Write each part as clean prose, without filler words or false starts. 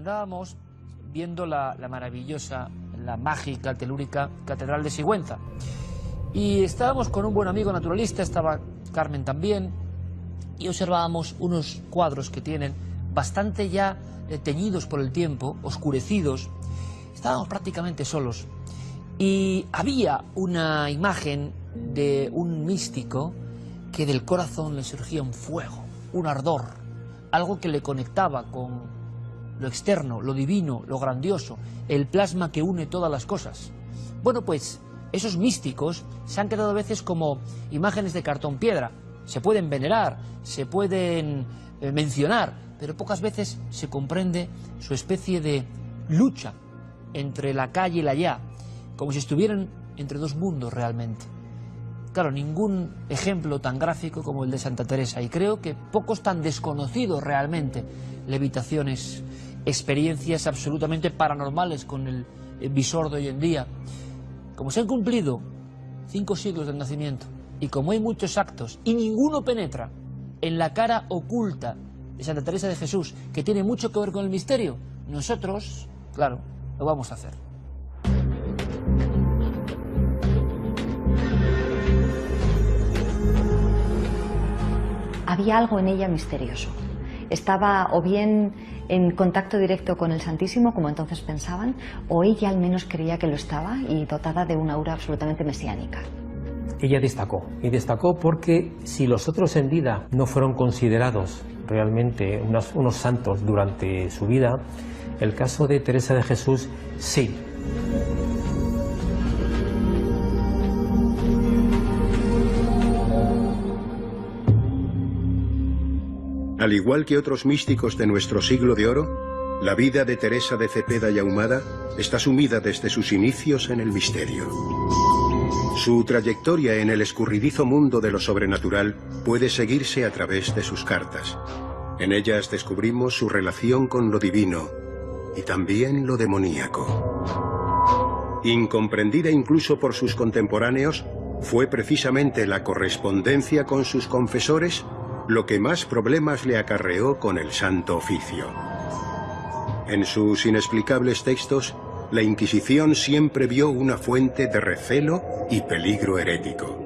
Andábamos viendo la maravillosa, la mágica, telúrica Catedral de Sigüenza. Y estábamos con un buen amigo naturalista, estaba Carmen también, y observábamos unos cuadros que tienen bastante ya teñidos por el tiempo, oscurecidos. Estábamos prácticamente solos. Y había una imagen de un místico que del corazón le surgía un fuego, un ardor, algo que le conectaba con lo externo, lo divino, lo grandioso, el plasma que une todas las cosas. Bueno, pues esos místicos se han quedado a veces como imágenes de cartón piedra. Se pueden venerar, se pueden mencionar, pero pocas veces se comprende su especie de lucha entre la calle y la allá, como si estuvieran entre dos mundos realmente. Claro, ningún ejemplo tan gráfico como el de Santa Teresa, y creo que pocos tan desconocidos realmente, levitaciones, experiencias absolutamente paranormales con el visor de hoy en día. Como se han cumplido 5 siglos del nacimiento, y como hay muchos actos, y ninguno penetra en la cara oculta de Santa Teresa de Jesús, que tiene mucho que ver con el misterio, nosotros, claro, lo vamos a hacer. Había algo en ella misterioso. Estaba o bien en contacto directo con el Santísimo, como entonces pensaban, o ella al menos creía que lo estaba y dotada de una aura absolutamente mesiánica. Ella destacó, y destacó porque si los otros en vida no fueron considerados realmente unos santos durante su vida, el caso de Teresa de Jesús sí. Al igual que otros místicos de nuestro siglo de oro, la vida de Teresa de Cepeda y Ahumada está sumida desde sus inicios en el misterio. Su trayectoria en el escurridizo mundo de lo sobrenatural puede seguirse a través de sus cartas. En ellas descubrimos su relación con lo divino y también lo demoníaco. Incomprendida incluso por sus contemporáneos, fue precisamente la correspondencia con sus confesores lo que más problemas le acarreó con el Santo Oficio. En sus inexplicables textos, la Inquisición siempre vio una fuente de recelo y peligro herético.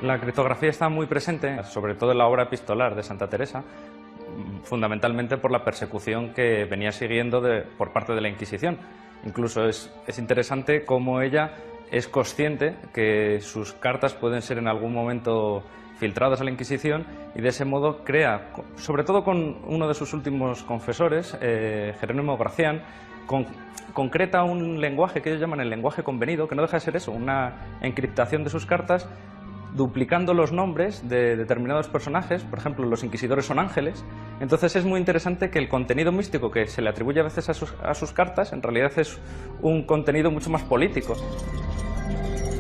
La criptografía está muy presente, sobre todo en la obra epistolar de Santa Teresa, fundamentalmente por la persecución que venía siguiendo por parte de la Inquisición. Incluso es interesante cómo ella es consciente que sus cartas pueden ser en algún momento filtradas a la Inquisición, y de ese modo crea, sobre todo con uno de sus últimos confesores, Jerónimo Gracián, concreta un lenguaje que ellos llaman el lenguaje convenido, que no deja de ser eso, una encriptación de sus cartas, duplicando los nombres de determinados personajes. Por ejemplo, los inquisidores son ángeles. Entonces es muy interesante que el contenido místico que se le atribuye a veces a sus cartas, en realidad es un contenido mucho más político.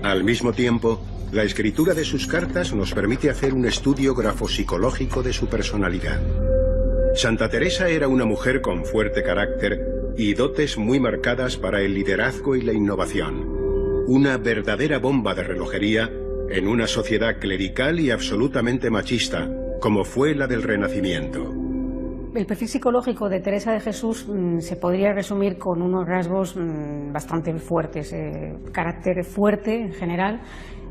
Al mismo tiempo, la escritura de sus cartas nos permite hacer un estudio grafopsicológico de su personalidad. Santa Teresa era una mujer con fuerte carácter y dotes muy marcadas para el liderazgo y la innovación. Una verdadera bomba de relojería en una sociedad clerical y absolutamente machista, como fue la del Renacimiento. El perfil psicológico de Teresa de Jesús se podría resumir con unos rasgos bastante fuertes, carácter fuerte en general,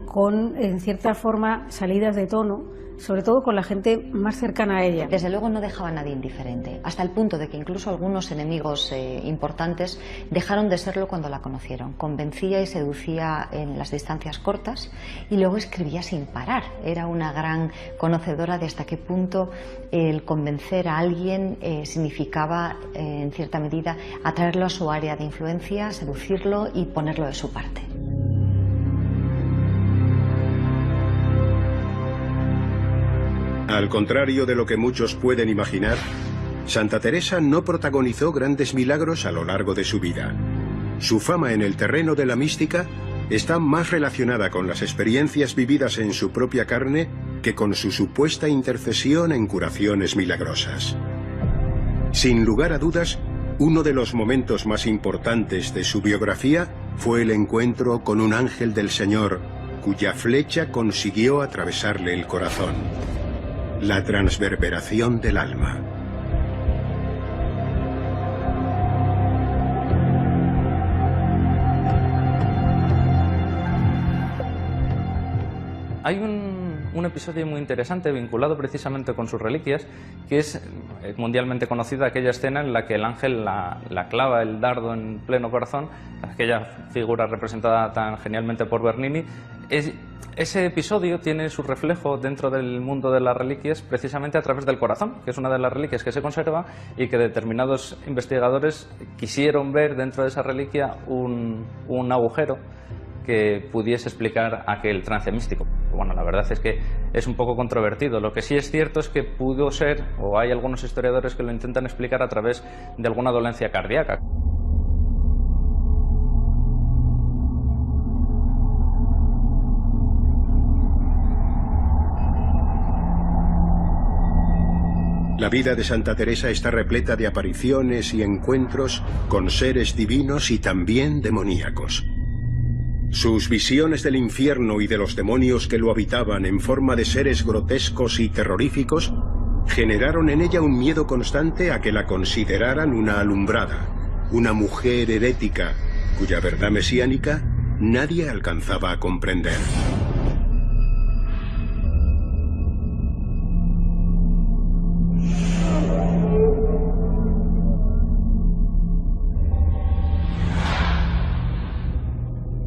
con en cierta forma salidas de tono, sobre todo con la gente más cercana a ella. Desde luego no dejaba a nadie indiferente, hasta el punto de que incluso algunos enemigos importantes dejaron de serlo cuando la conocieron. Convencía y seducía en las distancias cortas y luego escribía sin parar. Era una gran conocedora de hasta qué punto el convencer a alguien significaba, en cierta medida, atraerlo a su área de influencia, seducirlo y ponerlo de su parte. Al contrario de lo que muchos pueden imaginar, Santa Teresa no protagonizó grandes milagros a lo largo de su vida. Su fama en el terreno de la mística está más relacionada con las experiencias vividas en su propia carne que con su supuesta intercesión en curaciones milagrosas. Sin lugar a dudas, uno de los momentos más importantes de su biografía fue el encuentro con un ángel del Señor, cuya flecha consiguió atravesarle el corazón. La transverberación del alma. Hay un episodio muy interesante vinculado precisamente con sus reliquias, que es mundialmente conocida aquella escena en la que el ángel la clava el dardo en pleno corazón, aquella figura representada tan genialmente por Bernini. Ese episodio tiene su reflejo dentro del mundo de las reliquias precisamente a través del corazón, que es una de las reliquias que se conserva y que determinados investigadores quisieron ver dentro de esa reliquia un agujero que pudiese explicar aquel trance místico. Bueno, la verdad es que es un poco controvertido. Lo que sí es cierto es que pudo ser, o hay algunos historiadores que lo intentan explicar a través de alguna dolencia cardíaca. La vida de Santa Teresa está repleta de apariciones y encuentros con seres divinos y también demoníacos. Sus visiones del infierno y de los demonios que lo habitaban en forma de seres grotescos y terroríficos generaron en ella un miedo constante a que la consideraran una alumbrada, una mujer herética, cuya verdad mesiánica nadie alcanzaba a comprender.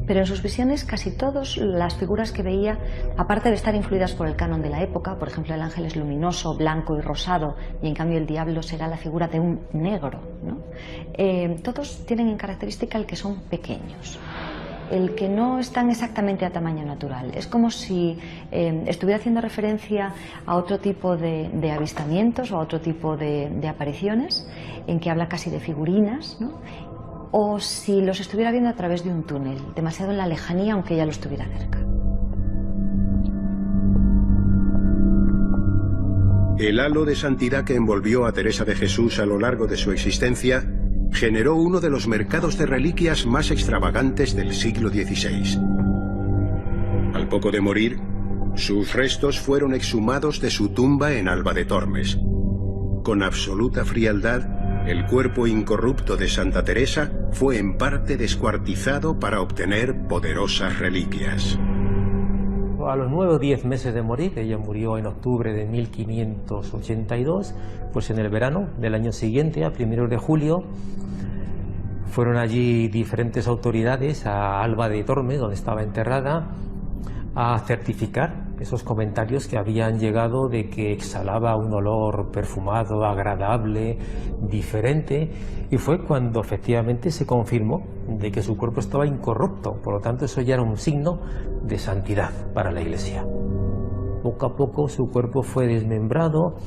Pero en sus visiones casi todas las figuras que veía, aparte de estar influidas por el canon de la época, por ejemplo el ángel es luminoso, blanco y rosado, y en cambio el diablo será la figura de un negro, ¿no? Todos tienen en característica el que son pequeños, el que no están exactamente a tamaño natural. Es como si estuviera haciendo referencia a otro tipo de avistamientos o a otro tipo de apariciones, en que habla casi de figurinas, ¿no? O si los estuviera viendo a través de un túnel, demasiado en la lejanía, aunque ya lo estuviera cerca. El halo de santidad que envolvió a Teresa de Jesús a lo largo de su existencia generó uno de los mercados de reliquias más extravagantes del siglo XVI. Al poco de morir, sus restos fueron exhumados de su tumba en Alba de Tormes. Con absoluta frialdad, el cuerpo incorrupto de Santa Teresa fue en parte descuartizado para obtener poderosas reliquias. A los 9 o 10 meses de morir, ella murió en octubre de 1582, pues en el verano del año siguiente, a 1 de julio, fueron allí diferentes autoridades a Alba de Tormes, donde estaba enterrada, a certificar esos comentarios que habían llegado de que exhalaba un olor perfumado, agradable, diferente, y fue cuando efectivamente se confirmó de que su cuerpo estaba incorrupto. Por lo tanto, eso ya era un signo de santidad para la Iglesia. Poco a poco su cuerpo fue desmembrado,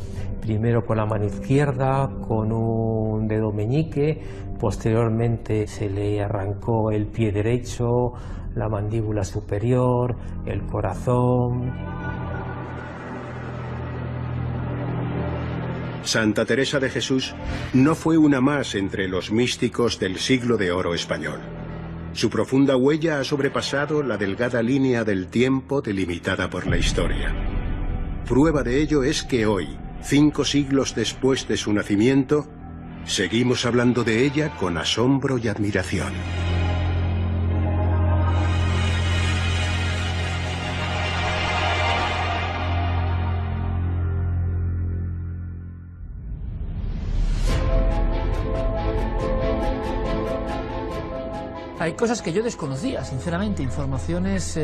primero con la mano izquierda, con un dedo meñique, posteriormente se le arrancó el pie derecho, la mandíbula superior, el corazón. Santa Teresa de Jesús no fue una más entre los místicos del siglo de oro español. Su profunda huella ha sobrepasado la delgada línea del tiempo delimitada por la historia. Prueba de ello es que hoy, 5 siglos después de su nacimiento, seguimos hablando de ella con asombro y admiración. Hay cosas que yo desconocía, sinceramente, informaciones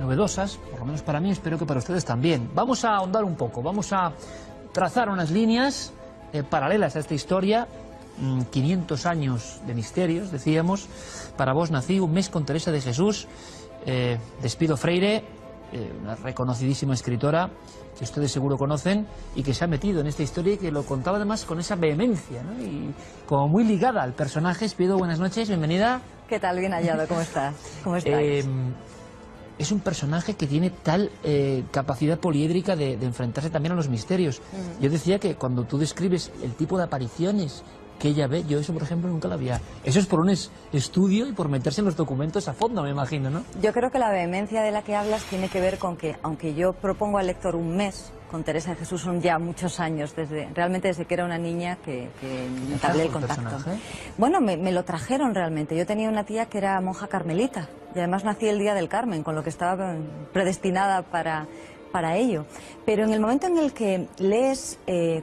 novedosas, por lo menos para mí, espero que para ustedes también. Vamos a ahondar un poco, vamos a trazar unas líneas paralelas a esta historia. 500 años de misterios, decíamos. Para vos nací, un mes con Teresa de Jesús. Despido Freire, una reconocidísima escritora que ustedes seguro conocen y que se ha metido en esta historia y que lo contaba además con esa vehemencia, ¿no? Y como muy ligada al personaje. Despido, buenas noches, bienvenida. ¿Qué tal? Bien hallado, ¿cómo estás? ¿Cómo estáis? Es un personaje que tiene tal capacidad poliédrica de enfrentarse también a los misterios. Yo decía que cuando tú describes el tipo de apariciones que ella ve, yo eso, por ejemplo, nunca lo había. Eso es por un estudio y por meterse en los documentos a fondo, me imagino, ¿no? Yo creo que la vehemencia de la que hablas tiene que ver con que, aunque yo propongo al lector un mes, con Teresa de Jesús son ya muchos años, realmente desde que era una niña que entablé el contacto. Bueno, me lo trajeron realmente. Yo tenía una tía que era monja carmelita y además nací el día del Carmen, con lo que estaba predestinada para ello. Pero en el momento en el que lees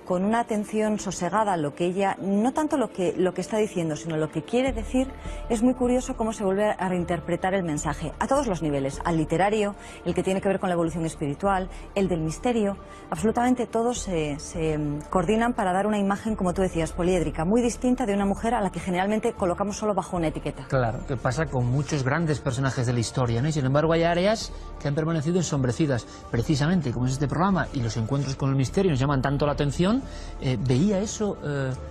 con una atención sosegada lo que ella, no tanto lo que está diciendo, sino lo que quiere decir, es muy curioso cómo se vuelve a reinterpretar el mensaje a todos los niveles, al literario, el que tiene que ver con la evolución espiritual, el del misterio, absolutamente todos se coordinan para dar una imagen, como tú decías, poliédrica, muy distinta de una mujer a la que generalmente colocamos solo bajo una etiqueta. Claro, que pasa con muchos grandes personajes de la historia, ¿no? Y sin embargo hay áreas que han permanecido ensombrecidas. Precisamente, como es este programa y los encuentros con el misterio nos llaman tanto la atención, veía eso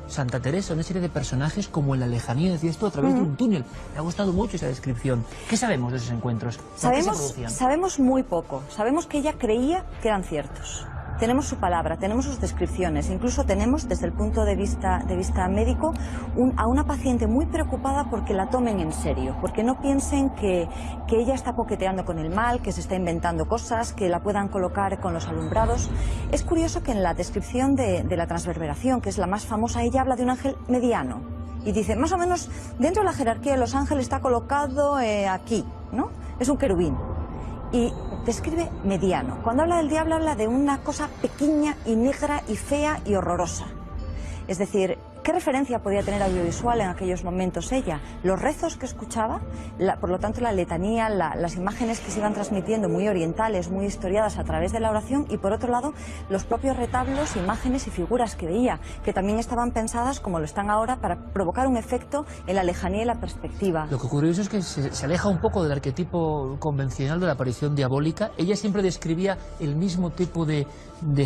Santa Teresa, una serie de personajes como en la lejanía, decía esto, a través de un túnel. Me ha gustado mucho esa descripción. ¿Qué sabemos de esos encuentros? Sabemos muy poco. Sabemos que ella creía que eran ciertos. Tenemos su palabra, tenemos sus descripciones, incluso tenemos, desde el punto de vista médico, a una paciente muy preocupada porque la tomen en serio, porque no piensen que ella está coqueteando con el mal, que se está inventando cosas, que la puedan colocar con los alumbrados. Es curioso que en la descripción de la transverberación, que es la más famosa, ella habla de un ángel mediano. Y dice, más o menos, dentro de la jerarquía de los ángeles está colocado aquí, ¿no? Es un querubín. Y describe mediano. Cuando habla del diablo habla de una cosa pequeña y negra y fea y horrorosa. Es decir, ¿qué referencia podía tener audiovisual en aquellos momentos ella? Los rezos que escuchaba, por lo tanto la letanía, las imágenes que se iban transmitiendo muy orientales, muy historiadas a través de la oración, y por otro lado los propios retablos, imágenes y figuras que veía, que también estaban pensadas, como lo están ahora, para provocar un efecto en la lejanía y la perspectiva. Lo que curioso es que se aleja un poco del arquetipo convencional de la aparición diabólica. Ella siempre describía el mismo tipo de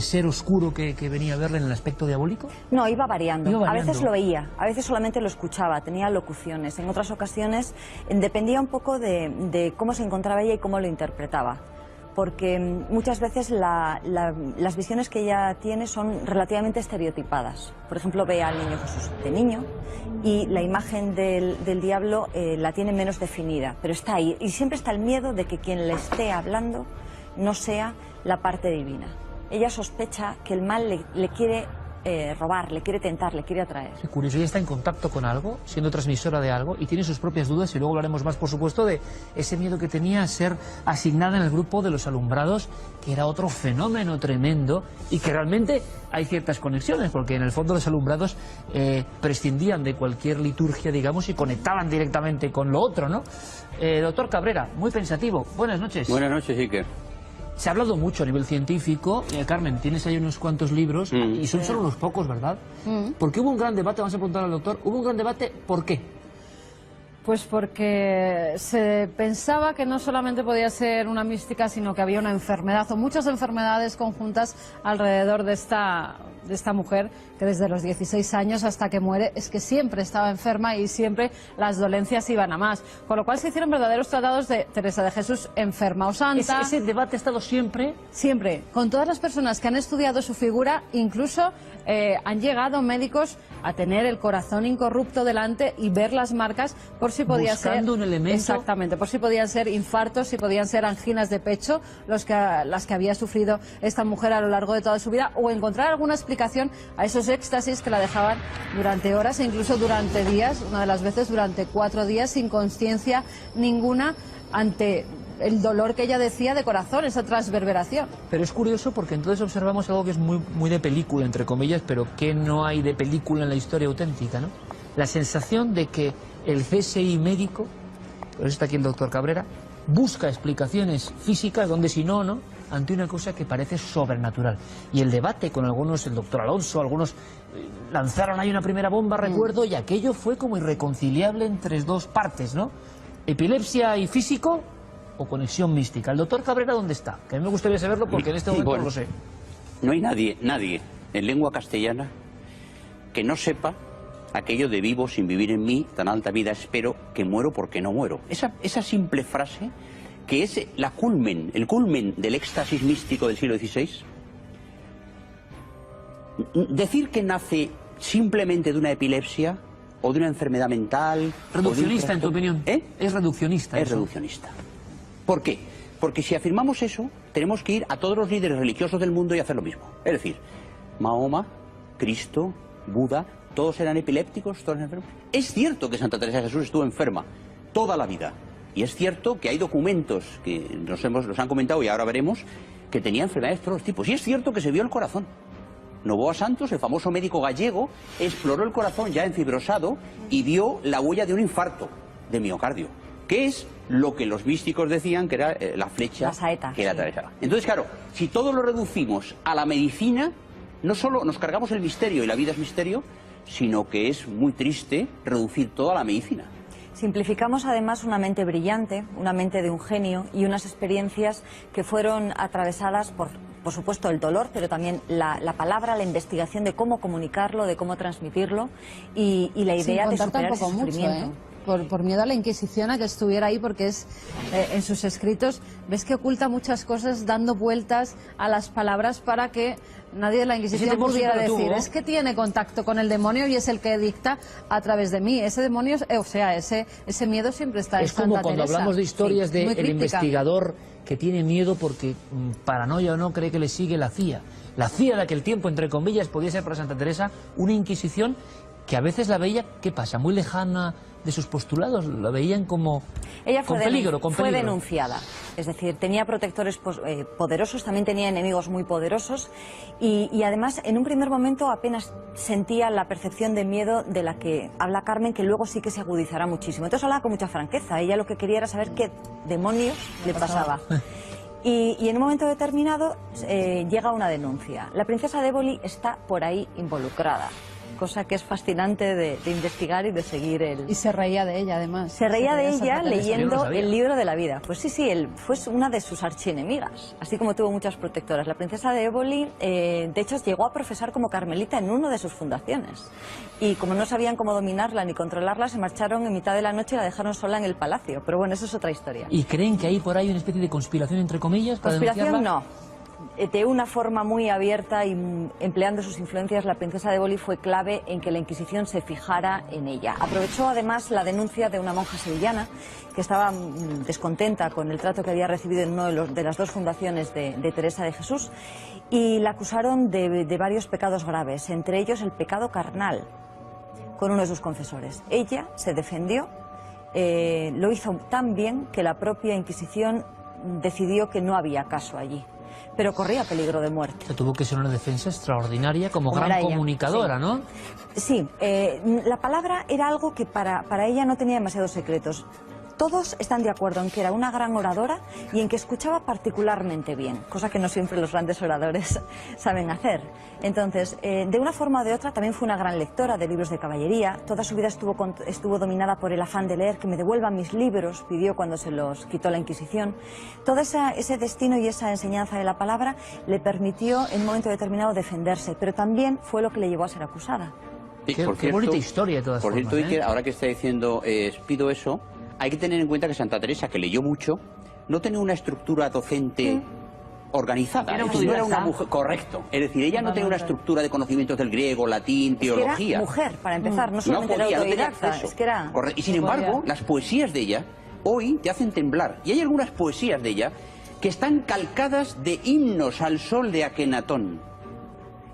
ser oscuro que venía a verle en el aspecto diabólico. No, iba variando. A veces lo veía, a veces solamente lo escuchaba, tenía locuciones. En otras ocasiones dependía un poco de cómo se encontraba ella y cómo lo interpretaba. Porque muchas veces las visiones que ella tiene son relativamente estereotipadas. Por ejemplo, ve al niño Jesús de niño y la imagen del diablo la tiene menos definida, pero está ahí. Y siempre está el miedo de que quien le esté hablando no sea la parte divina. Ella sospecha que el mal le quiere robar, le quiere tentar, le quiere atraer. Qué curioso, ella está en contacto con algo, siendo transmisora de algo, y tiene sus propias dudas, y luego hablaremos más, por supuesto, de ese miedo que tenía a ser asignada en el grupo de los alumbrados, que era otro fenómeno tremendo, y que realmente hay ciertas conexiones, porque en el fondo los alumbrados prescindían de cualquier liturgia, digamos, y conectaban directamente con lo otro, ¿no? Doctor Cabrera, muy pensativo. Buenas noches. Buenas noches, Iker. Se ha hablado mucho a nivel científico. Carmen, tienes ahí unos cuantos libros, y son solo unos pocos, ¿verdad? Porque hubo un gran debate, vamos a preguntar al doctor, hubo un gran debate, ¿por qué? Pues porque se pensaba que no solamente podía ser una mística, sino que había una enfermedad o muchas enfermedades conjuntas alrededor de esta mujer, que desde los 16 años hasta que muere es que siempre estaba enferma y siempre las dolencias iban a más. Con lo cual se hicieron verdaderos tratados de Teresa de Jesús enferma o santa. Ese debate ha estado siempre. Siempre. Con todas las personas que han estudiado su figura, incluso han llegado médicos a tener el corazón incorrupto delante y ver las marcas por si podía ser un elemento. Exactamente, por si podían ser infartos, si podían ser anginas de pecho, las que había sufrido esta mujer a lo largo de toda su vida, o encontrar alguna explicación a esos éxtasis que la dejaban durante horas e incluso durante días, una de las veces durante 4 días sin conciencia ninguna ante el dolor que ella decía de corazón, esa transverberación. Pero es curioso porque entonces observamos algo que es muy de película, entre comillas, pero que no hay de película en la historia auténtica, ¿no? La sensación de que el CSI médico, por eso está aquí el doctor Cabrera, busca explicaciones físicas donde si no, ante una cosa que parece sobrenatural. Y el debate con algunos, el doctor Alonso, algunos lanzaron ahí una primera bomba, recuerdo, y aquello fue como irreconciliable entre dos partes, ¿no? Epilepsia y físico o conexión mística. ¿El doctor Cabrera dónde está? Que a mí me gustaría saberlo porque en este momento no lo sé. No hay nadie en lengua castellana que no sepa aquello de vivo sin vivir en mí, tan alta vida espero, que muero porque no muero. Esa simple frase, que es el culmen del éxtasis místico del siglo XVI, decir que nace simplemente de una epilepsia o de una enfermedad mental... Reduccionista, en tu opinión. Es reduccionista. Es reduccionista. ¿Por qué? Porque si afirmamos eso, tenemos que ir a todos los líderes religiosos del mundo y hacer lo mismo. Es decir, Mahoma, Cristo, Buda, todos eran epilépticos, todos eran enfermos. Es cierto que Santa Teresa de Jesús estuvo enferma toda la vida, Y es cierto que hay documentos que nos han comentado y ahora veremos que tenía enfermedades de todos los tipos. Y es cierto que se vio el corazón. Novoa Santos, el famoso médico gallego, exploró el corazón ya enfibrosado y vio la huella de un infarto de miocardio, que es lo que los místicos decían que era la flecha la saeta, que la atravesaba. Entonces, claro, si todo lo reducimos a la medicina, no solo nos cargamos el misterio y la vida es misterio, sino que es muy triste reducir toda la medicina. Simplificamos además una mente brillante, una mente de un genio y unas experiencias que fueron atravesadas por supuesto, el dolor, pero también la palabra, la investigación de cómo comunicarlo, de cómo transmitirlo y la idea de superar ese sufrimiento. Mucho, por miedo a la Inquisición, a que estuviera ahí, porque es en sus escritos ves que oculta muchas cosas dando vueltas a las palabras para que nadie de la Inquisición pudiera decir es que tiene contacto con el demonio y es el que dicta a través de mí. Ese demonio, o sea, ese miedo siempre está en Santa Teresa. Es como cuando hablamos de historias del investigador que tiene miedo porque, paranoia o no, cree que le sigue la CIA. La CIA de aquel tiempo, entre comillas, podía ser para Santa Teresa una Inquisición que a veces la veía, ¿qué pasa?, muy lejana de sus postulados, la veían como ella con peligro. Fue denunciada, es decir, tenía protectores poderosos, también tenía enemigos muy poderosos y además en un primer momento apenas sentía la percepción de miedo de la que habla Carmen, que luego sí que se agudizará muchísimo. Entonces hablaba con mucha franqueza, ella lo que quería era saber qué demonios le pasaba. Y en un momento determinado llega una denuncia. La princesa de Éboli está por ahí involucrada, cosa que es fascinante de investigar y de seguir Y se reía de ella, además. Se reía de ella leyendo el libro de la vida. Pues sí, él fue una de sus archienemigas, así como tuvo muchas protectoras. La princesa de Éboli, de hecho, llegó a profesar como carmelita en una de sus fundaciones. Y como no sabían cómo dominarla ni controlarla, se marcharon en mitad de la noche y la dejaron sola en el palacio. Pero bueno, eso es otra historia. ¿Y creen que hay por ahí una especie de conspiración, entre comillas, para conspiración no. De una forma muy abierta y empleando sus influencias, la princesa de Éboli fue clave en que la Inquisición se fijara en ella. Aprovechó además la denuncia de una monja sevillana que estaba descontenta con el trato que había recibido en una de las dos fundaciones de Teresa de Jesús y la acusaron de varios pecados graves, entre ellos el pecado carnal, con uno de sus confesores. Ella se defendió, lo hizo tan bien que la propia Inquisición decidió que no había caso allí, pero corría peligro de muerte. Se tuvo que ser una defensa extraordinaria como gran comunicadora, sí. ¿no? Sí, la palabra era algo que para ella no tenía demasiados secretos. Todos están de acuerdo en que era una gran oradora y en que escuchaba particularmente bien, cosa que no siempre los grandes oradores saben hacer. Entonces, de una forma o de otra, también fue una gran lectora de libros de caballería. Toda su vida estuvo dominada por el afán de leer, que me devuelvan mis libros, pidió cuando se los quitó la Inquisición. Todo ese destino y esa enseñanza de la palabra le permitió en un momento determinado defenderse, pero también fue lo que le llevó a ser acusada. Sí, qué bonita historia de todas formas. Por cierto, Iker, ahora que está diciendo, pido eso, hay que tener en cuenta que Santa Teresa, que leyó mucho, no tenía una estructura docente organizada. Era no era una mujer, correcto. Es decir, ella no tenía una estructura de conocimientos del griego, latín, teología. Era mujer, para empezar, no solamente era autodidacta, es que era... Correcto. Y sin embargo, las poesías de ella hoy te hacen temblar. Y hay algunas poesías de ella que están calcadas de himnos al sol de Akenatón.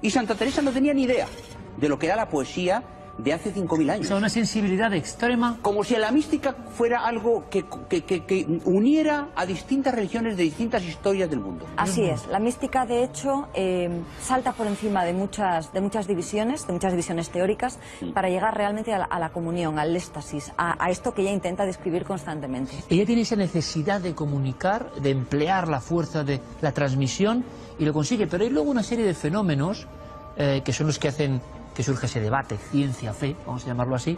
Y Santa Teresa no tenía ni idea de lo que era la poesía de hace 5.000 años. O sea, una sensibilidad extrema. Como si la mística fuera algo que uniera a distintas religiones de distintas historias del mundo. Así es. La mística, de hecho, salta por encima de muchas divisiones teóricas, para llegar realmente a la comunión, al éxtasis, a esto que ella intenta describir constantemente. Ella tiene esa necesidad de comunicar, de emplear la fuerza de la transmisión, y lo consigue. Pero hay luego una serie de fenómenos que son los que hacen que surge ese debate, ciencia, fe, vamos a llamarlo así.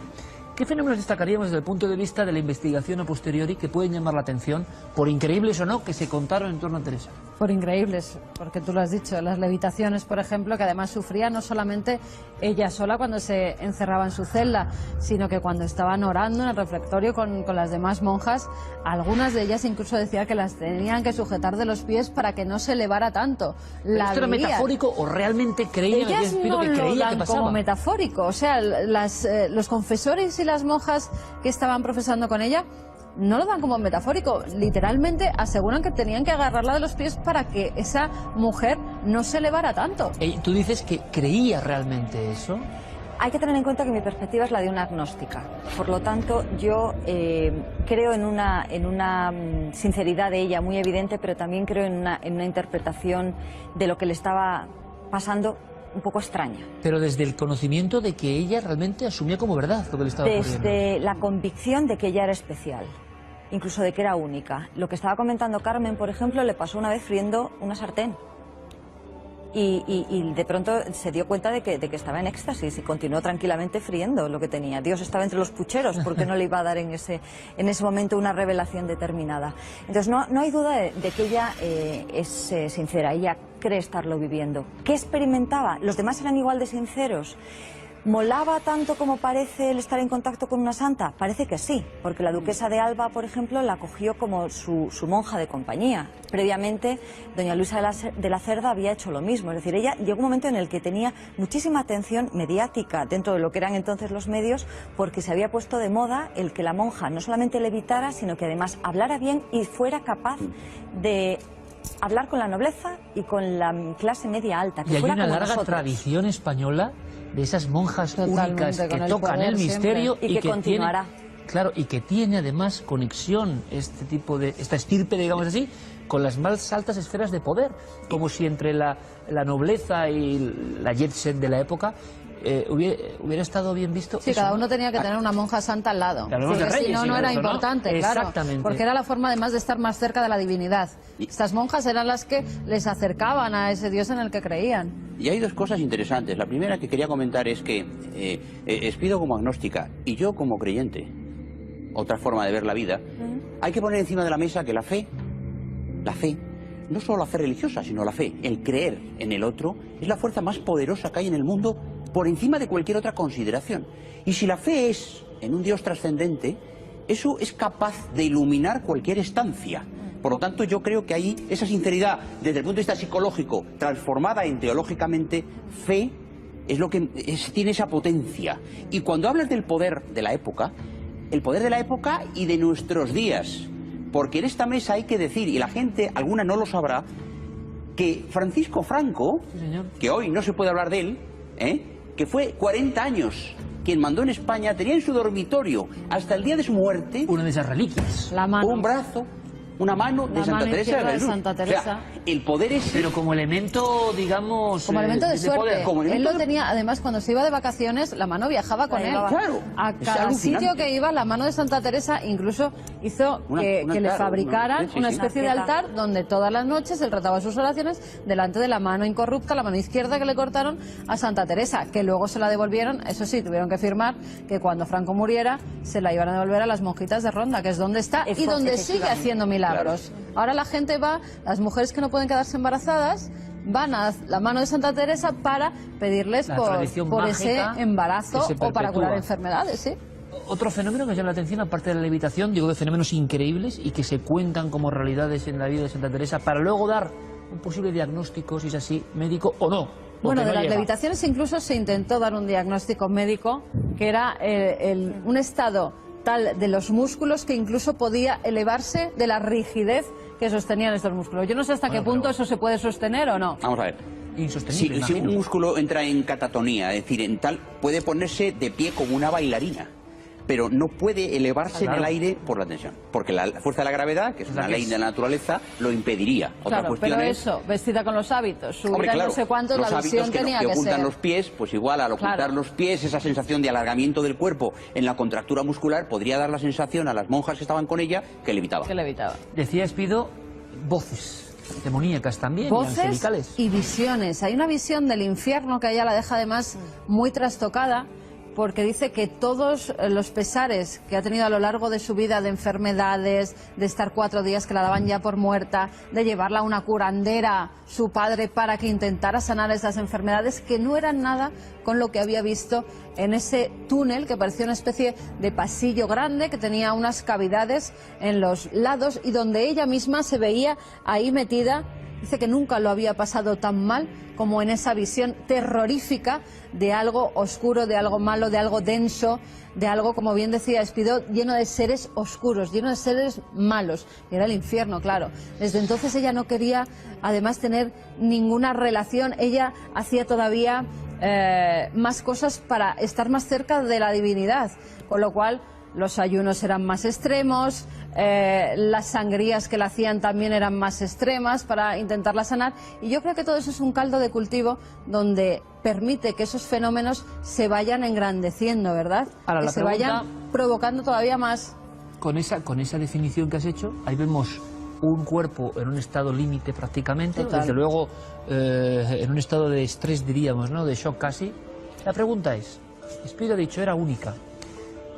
¿Qué fenómenos destacaríamos desde el punto de vista de la investigación a posteriori que pueden llamar la atención, por increíbles o no, que se contaron en torno a Teresa? Por increíbles, porque tú lo has dicho, las levitaciones, por ejemplo, que además sufría no solamente ella sola cuando se encerraba en su celda, sino que cuando estaban orando en el refectorio con las demás monjas, algunas de ellas incluso decían que las tenían que sujetar de los pies para que no se elevara tanto. ¿Esto era metafórico o realmente creían en el espíritu que creía que pasaba? Como metafórico, o sea, los confesores y las monjas que estaban profesando con ella no lo dan como metafórico, literalmente aseguran que tenían que agarrarla de los pies para que esa mujer no se elevara tanto. ¿Tú dices que creía realmente eso? Hay que tener en cuenta que mi perspectiva es la de una agnóstica. Por lo tanto, yo creo en una sinceridad de ella muy evidente, pero también creo en una interpretación de lo que le estaba pasando un poco extraña. Pero desde el conocimiento de que ella realmente asumía como verdad lo que le estaba ocurriendo. Desde la convicción de que ella era especial, incluso de que era única. Lo que estaba comentando Carmen, por ejemplo, le pasó una vez friendo una sartén. Y de pronto se dio cuenta de que estaba en éxtasis y continuó tranquilamente friendo lo que tenía. Dios estaba entre los pucheros, porque no le iba a dar en ese momento una revelación determinada. Entonces no hay duda de que ella es sincera, ella cree estarlo viviendo. ¿Qué experimentaba? ¿Los demás eran igual de sinceros? ¿Molaba tanto como parece el estar en contacto con una santa? Parece que sí, porque la duquesa de Alba, por ejemplo, la acogió como su monja de compañía. Previamente, doña Luisa de la Cerda había hecho lo mismo. Es decir, ella llegó un momento en el que tenía muchísima atención mediática dentro de lo que eran entonces los medios, porque se había puesto de moda el que la monja no solamente levitara, sino que además hablara bien y fuera capaz de hablar con la nobleza y con la clase media alta. Que y hay fuera una como larga nosotros. Tradición española de esas monjas Totalmente, únicas que con el tocan poder el misterio siempre. Y que continuará. Claro, y que tiene además conexión esta estirpe, digamos así, con las más altas esferas de poder, como si entre la nobleza y la jet set de la época hubiera estado bien visto. Sí, eso, cada ¿no? uno tenía que tener una monja santa al lado. Hablamos de Porque reyes, si no, no era incluso, ¿no? importante, claro. Exactamente. Porque era la forma además de estar más cerca de la divinidad. Estas monjas eran las que les acercaban a ese Dios en el que creían. Y hay dos cosas interesantes. La primera que quería comentar es que Espido como agnóstica y yo como creyente, otra forma de ver la vida, hay que poner encima de la mesa que la fe, no solo la fe religiosa, sino la fe, el creer en el otro, es la fuerza más poderosa que hay en el mundo por encima de cualquier otra consideración. Y si la fe es en un Dios trascendente, eso es capaz de iluminar cualquier estancia. Por lo tanto, yo creo que ahí esa sinceridad, desde el punto de vista psicológico, transformada en teológicamente, fe, es lo que tiene esa potencia. Y cuando hablas del poder de la época, el poder de la época y de nuestros días, porque en esta mesa hay que decir, y la gente, alguna no lo sabrá, que Francisco Franco, Sí, señor. que hoy no se puede hablar de él, que fue 40 años quien mandó en España, tenía en su dormitorio hasta el día de su muerte Una de esas reliquias. La mano. un brazo, una mano de La Santa mano Teresa izquierda de de Jesús. Santa O sea, Teresa. el poder es... Pero como elemento, digamos... Como elemento de suerte. poder, como Él elemento lo de- tenía, además, cuando se iba de vacaciones, la mano viajaba con La él. llevaba. Claro, A es cada alucinante. sitio que iba, la mano de Santa Teresa incluso hizo Una- que le claro, fabricaran sí, una sí. especie de Una pieza. altar donde todas las noches él trataba sus oraciones delante de la mano incorrupta, la mano izquierda que le cortaron a Santa Teresa, que luego se la devolvieron, eso sí, tuvieron que firmar que cuando Franco muriera se la iban a devolver a las monjitas de Ronda, que es donde está y donde sigue Efectivamente. haciendo milagros. Ahora la gente va, las mujeres que no pueden quedarse embarazadas, van a la mano de Santa Teresa para pedirles La por tradición ese mágica embarazo que se o para curar perpetúa. enfermedades, ¿sí? Otro fenómeno que llama la atención, aparte de la levitación, digo de fenómenos increíbles y que se cuentan como realidades en la vida de Santa Teresa para luego dar un posible diagnóstico, si es así, médico o no. Bueno, porque de no las llega. levitaciones incluso se intentó dar un diagnóstico médico que era un estado tal de los músculos que incluso podía elevarse de la rigidez que sostenían estos músculos. Yo no sé hasta Bueno, qué punto pero- eso se puede sostener o no. Vamos a ver. Insostenible, Si un imagino. músculo entra en catatonía, es decir, en tal, puede ponerse de pie como una bailarina, pero no puede elevarse en el Claro. aire por la tensión, porque la fuerza de la gravedad, que es O sea, una que ley es- de la naturaleza, lo impediría. Otra Claro, cuestión pero es... eso, vestida con los hábitos, subir Hombre, a claro, no sé cuántos, los la visión hábitos que, tenía que que ocultan ser. los pies, pues igual al ocultar Claro. los pies, esa sensación de alargamiento del cuerpo en la contractura muscular podría dar la sensación a las monjas que estaban con ella que levitaba. Que levitaba. Decía Espido, voces demoníacas también, y Voces angelicales. y visiones. Hay una visión del infierno que a ella la deja además muy trastocada, porque dice que todos los pesares que ha tenido a lo largo de su vida de enfermedades, de estar 4 días que la daban ya por muerta, de llevarla a una curandera, su padre, para que intentara sanar esas enfermedades, que no eran nada con lo que había visto en ese túnel que parecía una especie de pasillo grande que tenía unas cavidades en los lados y donde ella misma se veía ahí metida. Dice que nunca lo había pasado tan mal como en esa visión terrorífica de algo oscuro, de algo malo, de algo denso, de algo, como bien decía Espido, lleno de seres oscuros, lleno de seres malos. Y era el infierno, claro. Desde entonces ella no quería, además, tener ninguna relación. Ella hacía todavía más cosas para estar más cerca de la divinidad, con lo cual los ayunos eran más extremos, las sangrías que la hacían también eran más extremas para intentarla sanar, y yo creo que todo eso es un caldo de cultivo donde permite que esos fenómenos se vayan engrandeciendo, ¿verdad? Ahora, que se vayan provocando todavía más. Con esa definición que has hecho, ahí vemos un cuerpo en un estado límite prácticamente, Total. desde luego en un estado de estrés, diríamos, ¿no? De shock casi. La pregunta es, Speed ha dicho, era única.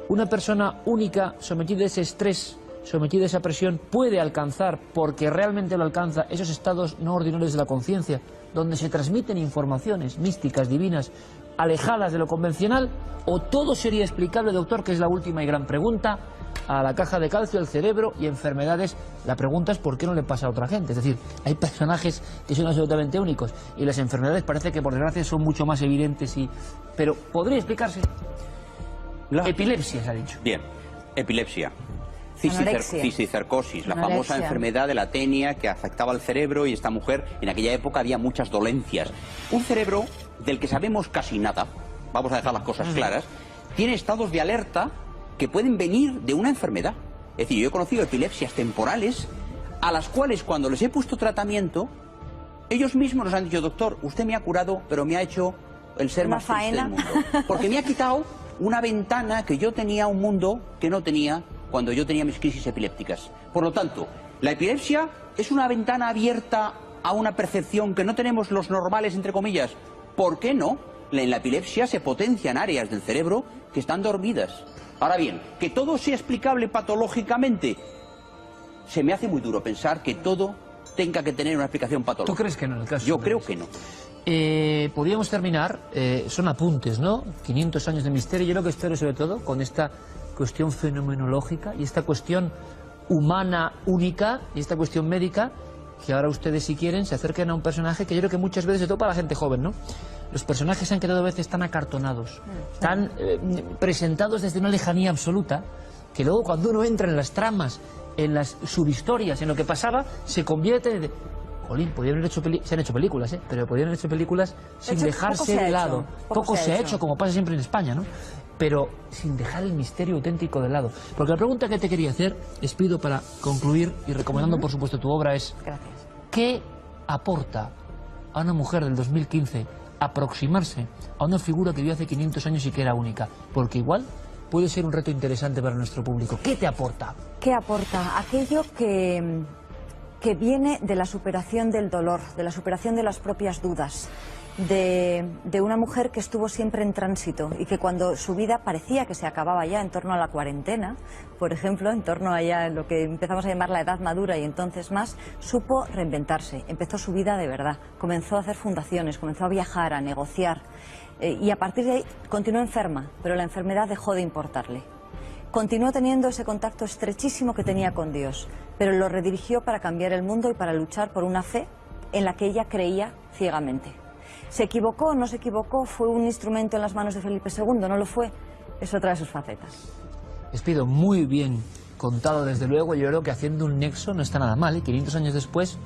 Una persona única, sometida a ese estrés, sometida a esa presión, puede alcanzar, porque realmente lo alcanza, esos estados no ordinarios de la conciencia, donde se transmiten informaciones místicas, divinas, alejadas de lo convencional, o todo sería explicable, doctor, que es la última y gran pregunta, a la caja de calcio, al cerebro y enfermedades. La pregunta es por qué no le pasa a otra gente. Es decir, hay personajes que son absolutamente únicos y las enfermedades parece que por desgracia son mucho más evidentes, pero ¿podría explicarse? Epilepsia, se ha dicho. Bien, epilepsia. Anorexia. Cisticercosis, la Anorexia. famosa enfermedad de la tenia que afectaba al cerebro, y esta mujer, en aquella época había muchas dolencias. Un cerebro del que sabemos casi nada, vamos a dejar las cosas claras, tiene estados de alerta que pueden venir de una enfermedad. Es decir, yo he conocido epilepsias temporales a las cuales cuando les he puesto tratamiento, ellos mismos nos han dicho, doctor, usted me ha curado, pero me ha hecho el ser Una más triste faena. del mundo. Porque me ha quitado una ventana que yo tenía, un mundo que no tenía cuando yo tenía mis crisis epilépticas. Por lo tanto, la epilepsia es una ventana abierta a una percepción que no tenemos los normales, entre comillas. ¿Por qué no? En la epilepsia se potencian áreas del cerebro que están dormidas. Ahora bien, que todo sea explicable patológicamente, se me hace muy duro pensar que todo tenga que tener una explicación patológica. ¿Tú crees que no en el caso? Yo creo que no. Podríamos terminar, son apuntes, ¿no? 500 años de misterio. Yo lo que espero sobre todo con esta cuestión fenomenológica y esta cuestión humana única y esta cuestión médica, que ahora ustedes, si quieren, se acerquen a un personaje que yo creo que muchas veces, sobre todo para la gente joven, ¿no? Los personajes se han quedado a veces tan acartonados, tan presentados desde una lejanía absoluta, que luego cuando uno entra en las tramas, en las subhistorias, en lo que pasaba, se convierte en... Jolín, podrían haber hecho se han hecho películas, pero podrían haber hecho películas sin dejarse de lado. Poco se ha hecho, como pasa siempre en España, ¿no? Pero sin dejar el misterio auténtico de lado. Porque la pregunta que te quería hacer, les pido para concluir y recomendando por supuesto tu obra, es Gracias. ¿qué aporta a una mujer del 2015 aproximarse a una figura que vivió hace 500 años y que era única? Porque igual puede ser un reto interesante para nuestro público. ¿Qué te aporta? ¿Qué aporta? Aquello que viene de la superación del dolor, de la superación de las propias dudas, de una mujer que estuvo siempre en tránsito y que cuando su vida parecía que se acababa ya en torno a la cuarentena, por ejemplo, en torno a ya lo que empezamos a llamar la edad madura y entonces más, supo reinventarse, empezó su vida de verdad, comenzó a hacer fundaciones, comenzó a viajar, a negociar, y a partir de ahí continuó enferma, pero la enfermedad dejó de importarle. Continuó teniendo ese contacto estrechísimo que tenía con Dios, pero lo redirigió para cambiar el mundo y para luchar por una fe en la que ella creía ciegamente. ¿Se equivocó o no se equivocó? ¿Fue un instrumento en las manos de Felipe II? ¿No lo fue? Es otra de sus facetas. Les pido muy bien contado, desde luego. Yo creo que haciendo un nexo no está nada mal, ¿eh? 500 años después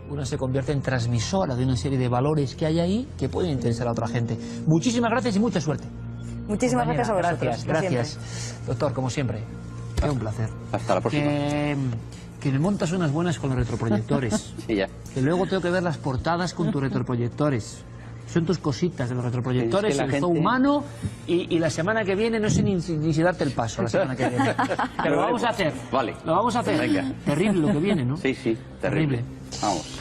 uno se convierte en transmisora de una serie de valores que hay ahí que pueden interesar a otra gente. Muchísimas gracias y mucha suerte. Muchísimas Compañera, gracias a vosotros. Gracias, como siempre. gracias. Doctor, como siempre, es un placer. Hasta la próxima. Que me montas unas buenas con los retroproyectores. Sí, ya. Que luego tengo que ver las portadas con tus retroproyectores. Son tus cositas de los retroproyectores, Es que la el zoo gente- humano, y la semana que viene no sé ni si darte el paso la semana que viene. Pero lo vamos a hacer. Vale. Lo vamos a hacer. Venga. Terrible lo que viene, ¿no? Sí, sí, terrible. Terrible. Vamos.